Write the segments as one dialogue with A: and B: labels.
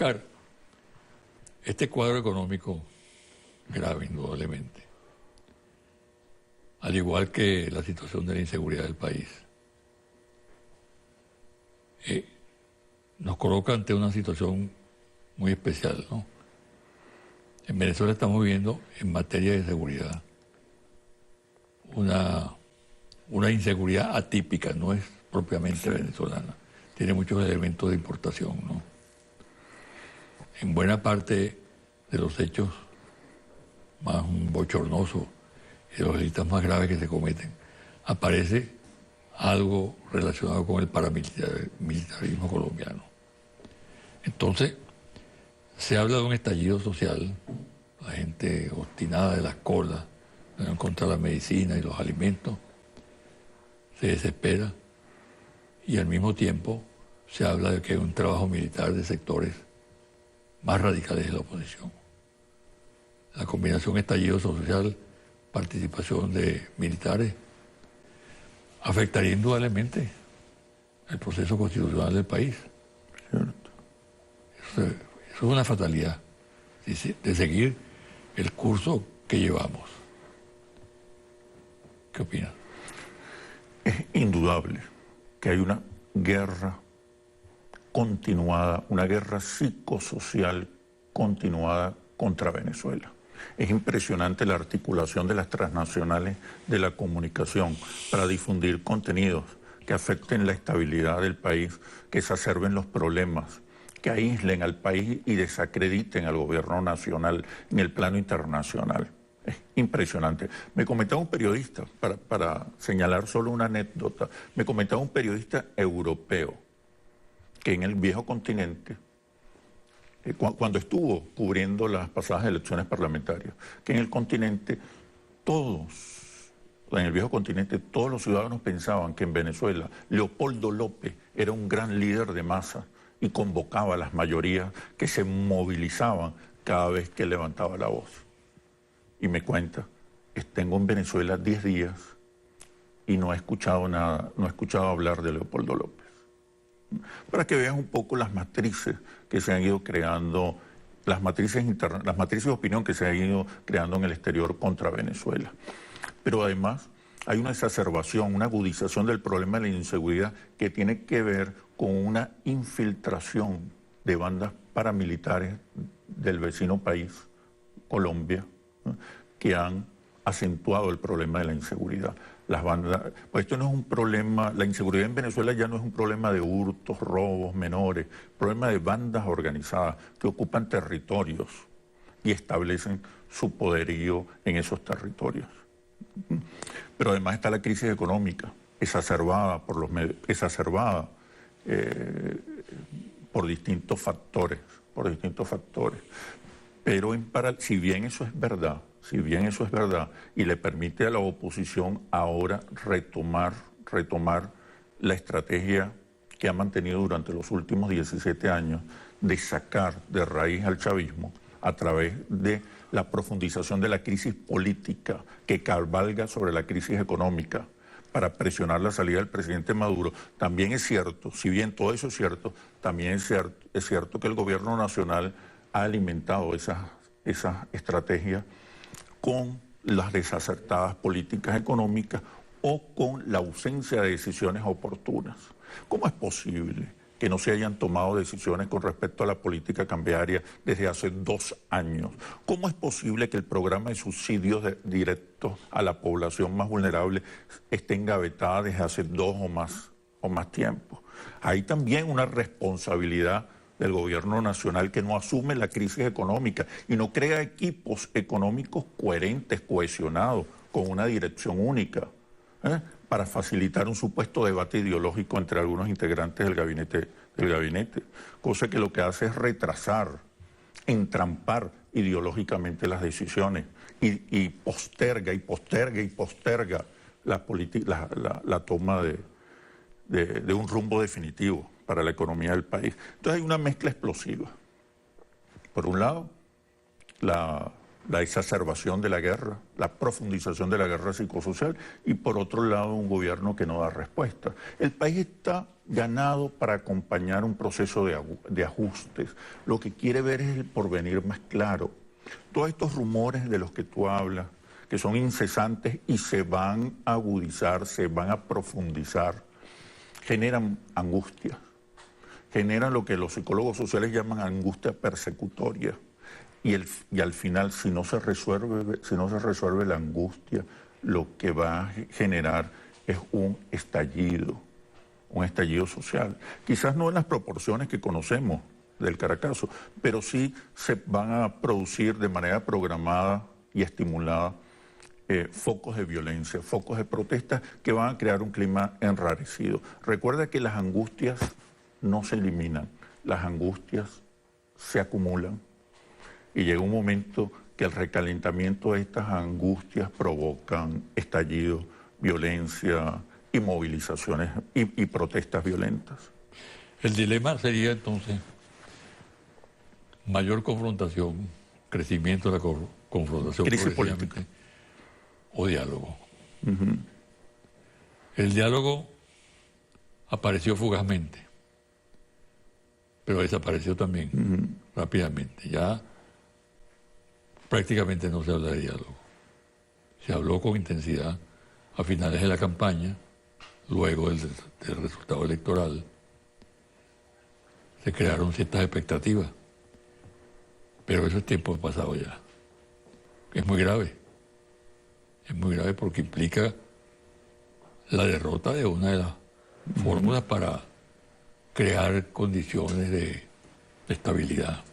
A: Oscar, este cuadro económico grave, indudablemente, al igual que la situación de la inseguridad del país, nos coloca ante una situación muy especial, ¿no? En Venezuela estamos viviendo, en materia de seguridad, una inseguridad atípica, no es propiamente venezolana, tiene muchos elementos de importación, ¿no? En buena parte de los hechos más bochornosos y de los delitos más graves que se cometen, aparece algo relacionado con el paramilitarismo colombiano. Entonces, se habla de un estallido social, la gente obstinada de las colas, contra la medicina y los alimentos, se desespera y al mismo tiempo se habla de que hay un trabajo militar de sectores más radicales de la oposición. La combinación estallido social, participación de militares, afectaría indudablemente el proceso constitucional del país. Eso es una fatalidad de seguir el curso que llevamos. ¿Qué opinas?
B: Es indudable que hay una guerra continuada, una guerra psicosocial continuada contra Venezuela. Es impresionante la articulación de las transnacionales de la comunicación para difundir contenidos que afecten la estabilidad del país, que exacerben los problemas, que aíslen al país y desacrediten al gobierno nacional en el plano internacional. Es impresionante. Me comentaba un periodista, para señalar solo una anécdota, me comentaba un periodista europeo que en el viejo continente, cuando estuvo cubriendo las pasadas elecciones parlamentarias, que en el continente en el viejo continente, todos los ciudadanos pensaban que en Venezuela Leopoldo López era un gran líder de masa y convocaba a las mayorías que se movilizaban cada vez que levantaba la voz. Y me cuenta, tengo en Venezuela 10 días y no he escuchado nada, no he escuchado hablar de Leopoldo López. Para que vean un poco las matrices que se han ido creando, las matrices de opinión que se han ido creando en el exterior contra Venezuela. Pero además hay una exacerbación, una agudización del problema de la inseguridad que tiene que ver con una infiltración de bandas paramilitares del vecino país, Colombia, ¿no?, que han acentuado el problema de la inseguridad. Las bandas, pues esto no es un problema, la inseguridad en Venezuela ya no es un problema de hurtos, robos menores, problema de bandas organizadas que ocupan territorios y establecen su poderío en esos territorios. Pero además está la crisis económica, exacerbada por distintos factores. Pero si bien eso es verdad, y le permite a la oposición ahora retomar la estrategia que ha mantenido durante los últimos 17 años de sacar de raíz al chavismo a través de la profundización de la crisis política que cabalga sobre la crisis económica para presionar la salida del presidente Maduro. También es cierto, si bien todo eso es cierto, también es cierto que el gobierno nacional ha alimentado esas estrategias con las desacertadas políticas económicas o con la ausencia de decisiones oportunas. ¿Cómo es posible que no se hayan tomado decisiones con respecto a la política cambiaria desde hace 2 años? ¿Cómo es posible que el programa de subsidios directos a la población más vulnerable esté engavetada desde hace 2 o más tiempo? Hay también una responsabilidad del gobierno nacional que no asume la crisis económica y no crea equipos económicos coherentes, cohesionados, con una dirección única, para facilitar un supuesto debate ideológico entre algunos integrantes del gabinete, cosa que lo que hace es retrasar, entrampar ideológicamente las decisiones y posterga la toma de un rumbo definitivo para la economía del país. Entonces hay una mezcla explosiva. Por un lado, la la exacerbación de la guerra, la profundización de la guerra psicosocial, y por otro lado un gobierno que no da respuesta. El país está ganado para acompañar un proceso de ajustes. Lo que quiere ver es el porvenir más claro. Todos estos rumores de los que tú hablas, que son incesantes y se van a agudizar, se van a profundizar, generan angustia, generan lo que los psicólogos sociales llaman angustia persecutoria. Y al final, si no se resuelve la angustia, lo que va a generar es un estallido social. Quizás no en las proporciones que conocemos del Caracazo, pero sí se van a producir de manera programada y estimulada focos de violencia, focos de protesta que van a crear un clima enrarecido. Recuerda que las angustias no se eliminan, las angustias se acumulan. Y llega un momento que el recalentamiento de estas angustias provocan estallidos, violencia y movilizaciones y protestas violentas.
A: El dilema sería entonces mayor confrontación, crecimiento de la confrontación,
B: crisis política
A: o diálogo. El diálogo apareció fugazmente, pero desapareció también rápidamente. Ya prácticamente no se habla de diálogo. Se habló con intensidad a finales de la campaña, luego del resultado electoral. Se crearon ciertas expectativas, pero esos tiempos han pasado ya. Es muy grave porque implica la derrota de una de las fórmulas para crear condiciones de estabilidad.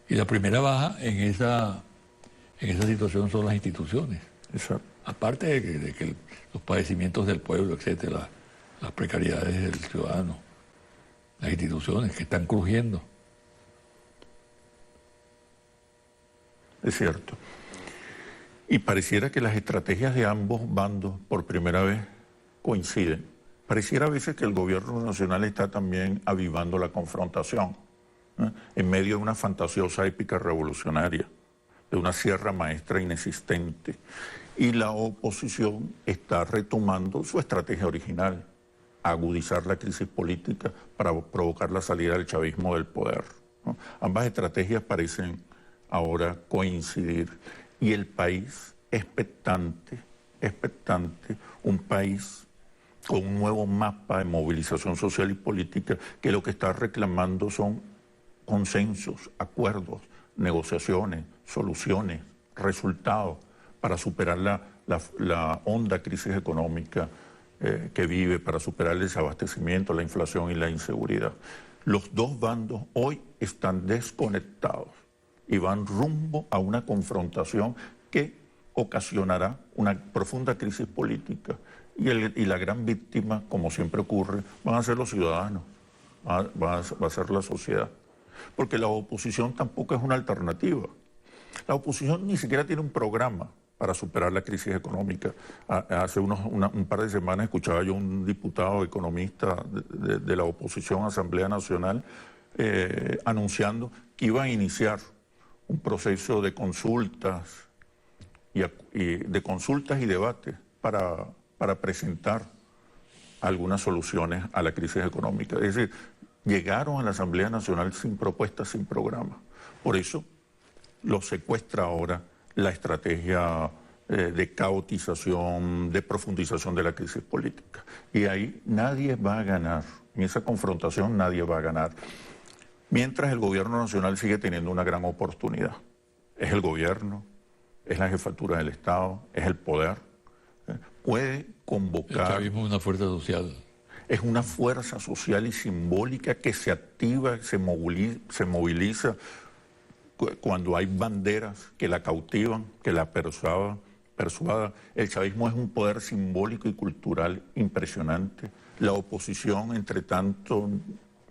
A: Y la primera baja en esa situación son las instituciones.
B: Exacto.
A: Aparte de que los padecimientos del pueblo, etcétera, las precariedades del ciudadano, las instituciones que están crujiendo.
B: Es cierto. Y pareciera que las estrategias de ambos bandos por primera vez coinciden. Pareciera a veces que el gobierno nacional está también avivando la confrontación, en medio de una fantasiosa épica revolucionaria, de una sierra maestra inexistente. Y la oposición está retomando su estrategia original, agudizar la crisis política para provocar la salida del chavismo del poder, ¿no? Ambas estrategias parecen ahora coincidir y el país expectante, un país con un nuevo mapa de movilización social y política que lo que está reclamando son consensos, acuerdos, negociaciones, soluciones, resultados para superar la honda crisis económica que vive, para superar el desabastecimiento, la inflación y la inseguridad. Los dos bandos hoy están desconectados y van rumbo a una confrontación que ocasionará una profunda crisis política. Y la gran víctima, como siempre ocurre, van a ser los ciudadanos, va a ser la sociedad. Porque la oposición tampoco es una alternativa. La oposición ni siquiera tiene un programa para superar la crisis económica. Hace un par de semanas escuchaba yo un diputado economista de la oposición Asamblea Nacional anunciando que iba a iniciar un proceso de consultas y debates para presentar algunas soluciones a la crisis económica. Es decir, llegaron a la Asamblea Nacional sin propuestas, sin programa. Por eso los secuestra ahora la estrategia de caotización, de profundización de la crisis política. Y ahí nadie va a ganar. En esa confrontación nadie va a ganar. Mientras el gobierno nacional sigue teniendo una gran oportunidad. Es el gobierno, es la jefatura del Estado, es el poder. Puede convocar...
A: El chavismo es una fuerza social.
B: Es una fuerza social y simbólica que se activa, se moviliza cuando hay banderas que la cautivan, que la persuada. El chavismo es un poder simbólico y cultural impresionante. La oposición, entre tanto,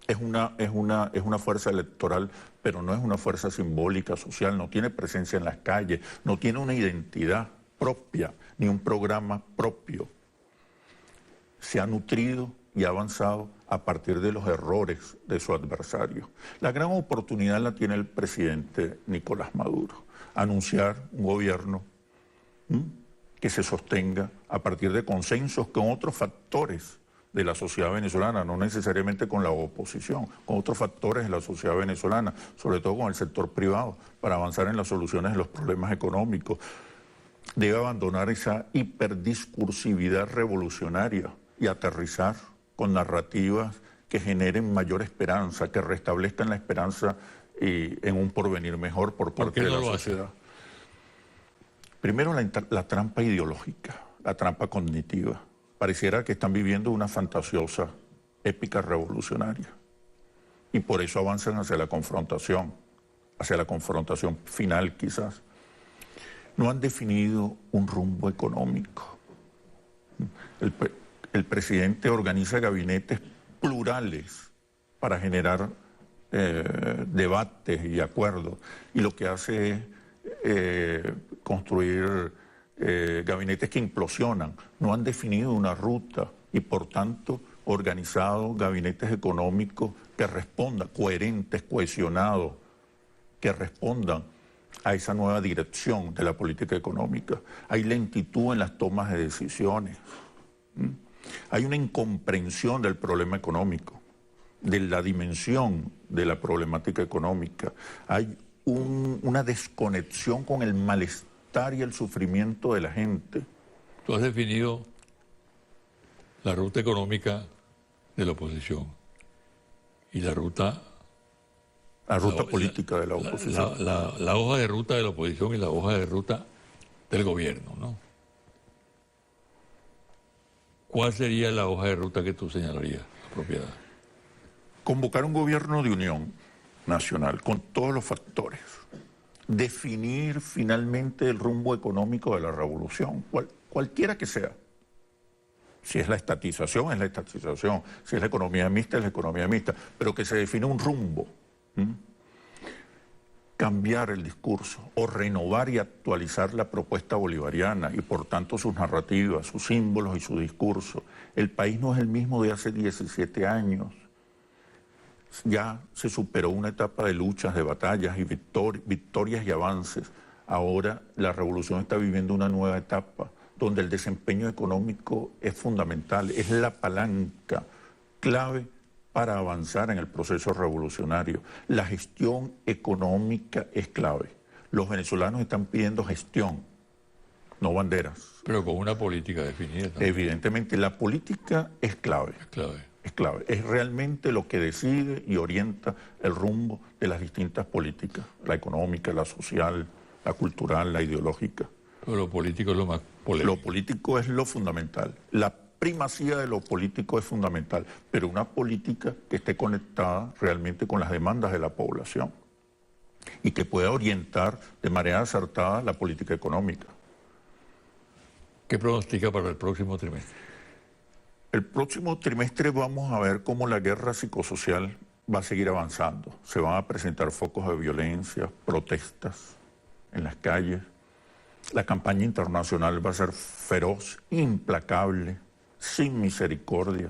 B: es una fuerza electoral, pero no es una fuerza simbólica, social, no tiene presencia en las calles, no tiene una identidad propia, ni un programa propio. Se ha nutrido y ha avanzado a partir de los errores de su adversario. La gran oportunidad la tiene el presidente Nicolás Maduro, anunciar un gobierno que se sostenga a partir de consensos con otros factores de la sociedad venezolana, no necesariamente con la oposición, con otros factores de la sociedad venezolana, sobre todo con el sector privado, para avanzar en las soluciones de los problemas económicos. Debe abandonar esa hiperdiscursividad revolucionaria y aterrizar con narrativas que generen mayor esperanza, que restablezcan la esperanza en un porvenir mejor por parte de la sociedad. Primero, la trampa ideológica, la trampa cognitiva. Pareciera que están viviendo una fantasiosa épica revolucionaria. Y por eso avanzan hacia la confrontación final quizás. No han definido un rumbo económico. El presidente organiza gabinetes plurales para generar debates y acuerdos. Y lo que hace es construir gabinetes que implosionan. No han definido una ruta y por tanto organizado gabinetes económicos que respondan, coherentes, cohesionados, que respondan a esa nueva dirección de la política económica. Hay lentitud en las tomas de decisiones. Hay una incomprensión del problema económico, de la dimensión de la problemática económica. Hay una desconexión con el malestar y el sufrimiento de la gente.
A: Tú has definido la ruta económica de la oposición y la ruta
B: política de la oposición.
A: La hoja de ruta de la oposición y la hoja de ruta del gobierno, ¿no? ¿Cuál sería la hoja de ruta que tú señalarías, apropiada?
B: Convocar un gobierno de unión nacional con todos los factores. Definir finalmente el rumbo económico de la revolución, cualquiera que sea. Si es la estatización, es la estatización. Si es la economía mixta, es la economía mixta. Pero que se define un rumbo. Cambiar el discurso o renovar y actualizar la propuesta bolivariana y por tanto sus narrativas, sus símbolos y su discurso. El país no es el mismo de hace 17 años. Ya se superó una etapa de luchas, de batallas y victorias y avances. Ahora la revolución está viviendo una nueva etapa donde el desempeño económico es fundamental, es la palanca clave para avanzar en el proceso revolucionario. La gestión económica es clave. Los venezolanos están pidiendo gestión, no banderas.
A: Pero con una política definida también.
B: Evidentemente, la política es clave.
A: Es clave.
B: Es clave. Es realmente lo que decide y orienta el rumbo de las distintas políticas. La económica, la social, la cultural, la ideológica.
A: Pero lo político es lo más polémico.
B: Lo político es lo fundamental. La primacía de lo político es fundamental, pero una política que esté conectada realmente con las demandas de la población y que pueda orientar de manera acertada la política económica.
A: ¿Qué pronostica para el próximo trimestre?
B: El próximo trimestre vamos a ver cómo la guerra psicosocial va a seguir avanzando. Se van a presentar focos de violencia, protestas en las calles. La campaña internacional va a ser feroz, implacable, sin misericordia.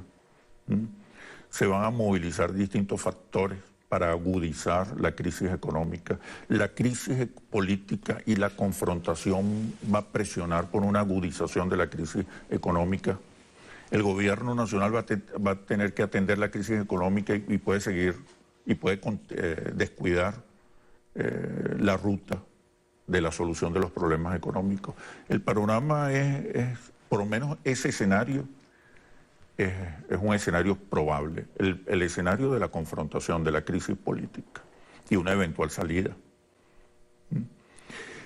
B: Se van a movilizar distintos factores para agudizar la crisis económica. La crisis política y la confrontación va a presionar por una agudización de la crisis económica. El gobierno nacional va a tener que atender la crisis económica y puede seguir, y puede descuidar la ruta de la solución de los problemas económicos. El panorama es por lo menos ese escenario, es un escenario probable, el escenario de la confrontación, de la crisis política y una eventual salida.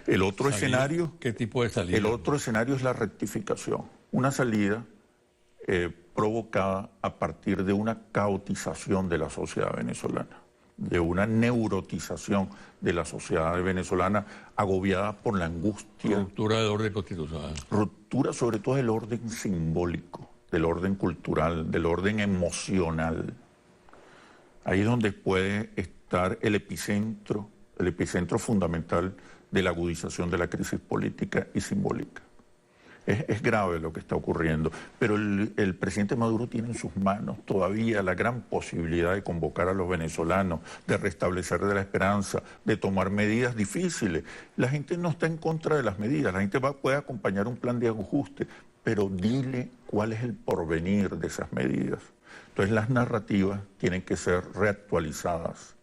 B: El otro escenario...
A: ¿Qué tipo de salida?
B: El otro escenario es la rectificación, una salida provocada a partir de una caotización de la sociedad venezolana, de una neurotización de la sociedad venezolana agobiada por la angustia.
A: Ruptura del orden constitucional.
B: Ruptura sobre todo del orden simbólico, del orden cultural, del orden emocional. Ahí es donde puede estar el epicentro fundamental de la agudización de la crisis política y simbólica. Es grave lo que está ocurriendo, pero el presidente Maduro tiene en sus manos todavía la gran posibilidad de convocar a los venezolanos, de restablecer la esperanza, de tomar medidas difíciles. La gente no está en contra de las medidas, la gente puede acompañar un plan de ajuste, pero dile cuál es el porvenir de esas medidas. Entonces las narrativas tienen que ser reactualizadas,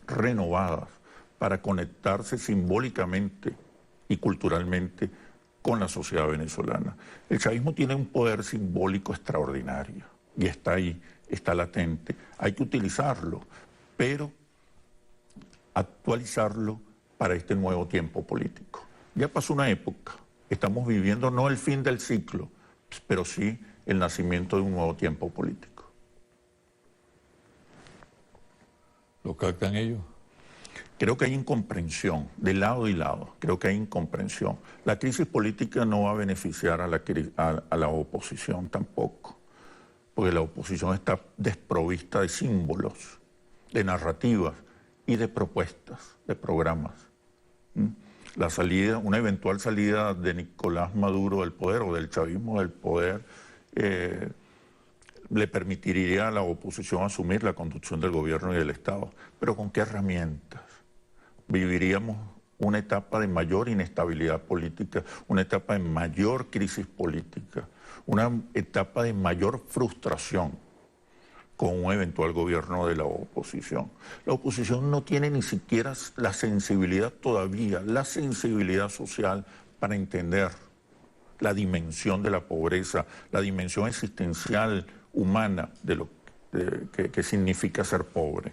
B: renovadas, para conectarse simbólicamente y culturalmente con la sociedad venezolana. El chavismo tiene un poder simbólico extraordinario y está ahí, está latente. Hay que utilizarlo, pero actualizarlo para este nuevo tiempo político. Ya pasó una época, estamos viviendo no el fin del ciclo, pero sí el nacimiento de un nuevo tiempo político.
A: ¿Lo captan ellos?
B: Creo que hay incomprensión, de lado y lado, creo que hay incomprensión. La crisis política no va a beneficiar a la oposición tampoco, porque la oposición está desprovista de símbolos, de narrativas y de propuestas, de programas. La salida, una eventual salida de Nicolás Maduro del poder o del chavismo del poder le permitiría a la oposición asumir la conducción del gobierno y del Estado. ¿Pero con qué herramientas? Viviríamos una etapa de mayor inestabilidad política, una etapa de mayor crisis política, una etapa de mayor frustración con un eventual gobierno de la oposición. La oposición no tiene ni siquiera la sensibilidad todavía, la sensibilidad social para entender la dimensión de la pobreza, la dimensión existencial humana de lo que significa ser pobre.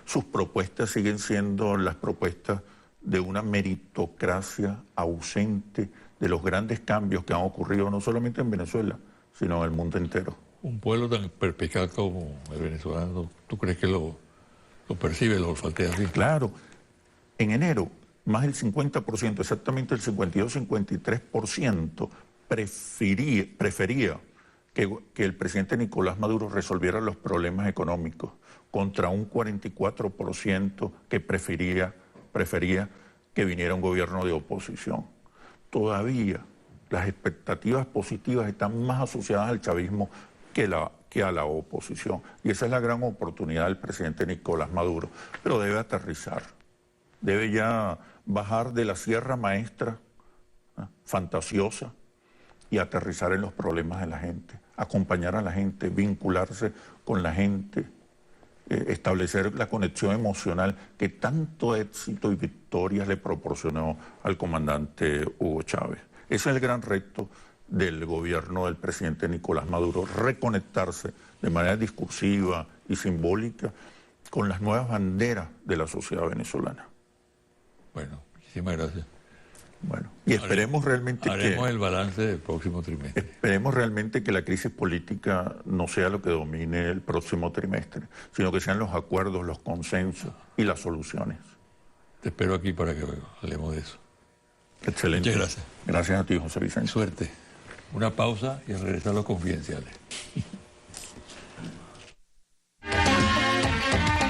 B: Sus propuestas siguen siendo las propuestas de una meritocracia ausente de los grandes cambios que han ocurrido no solamente en Venezuela, sino en el mundo entero.
A: Un pueblo tan perspicaz como el venezolano, ¿tú crees que lo percibe, lo olfatea así?
B: Claro. En enero, más del 50%, exactamente el 52-53%, prefería que el presidente Nicolás Maduro resolviera los problemas económicos, contra un 44% que prefería que viniera un gobierno de oposición. Todavía las expectativas positivas están más asociadas al chavismo que a la oposición. Y esa es la gran oportunidad del presidente Nicolás Maduro. Pero debe aterrizar, debe ya bajar de la sierra maestra fantasiosa y aterrizar en los problemas de la gente, acompañar a la gente, vincularse con la gente, establecer la conexión emocional que tanto éxito y victorias le proporcionó al comandante Hugo Chávez. Ese es el gran reto del gobierno del presidente Nicolás Maduro, reconectarse de manera discursiva y simbólica con las nuevas banderas de la sociedad venezolana.
A: Bueno, muchísimas gracias.
B: Bueno, y esperemos realmente
A: haremos el balance del próximo trimestre.
B: Esperemos realmente que la crisis política no sea lo que domine el próximo trimestre, sino que sean los acuerdos, los consensos y las soluciones.
A: Te espero aquí para que hablemos de eso.
B: Excelente.
A: Muchas gracias.
B: Gracias a ti, José Vicente.
A: Suerte. Una pausa y al regresar los confidenciales.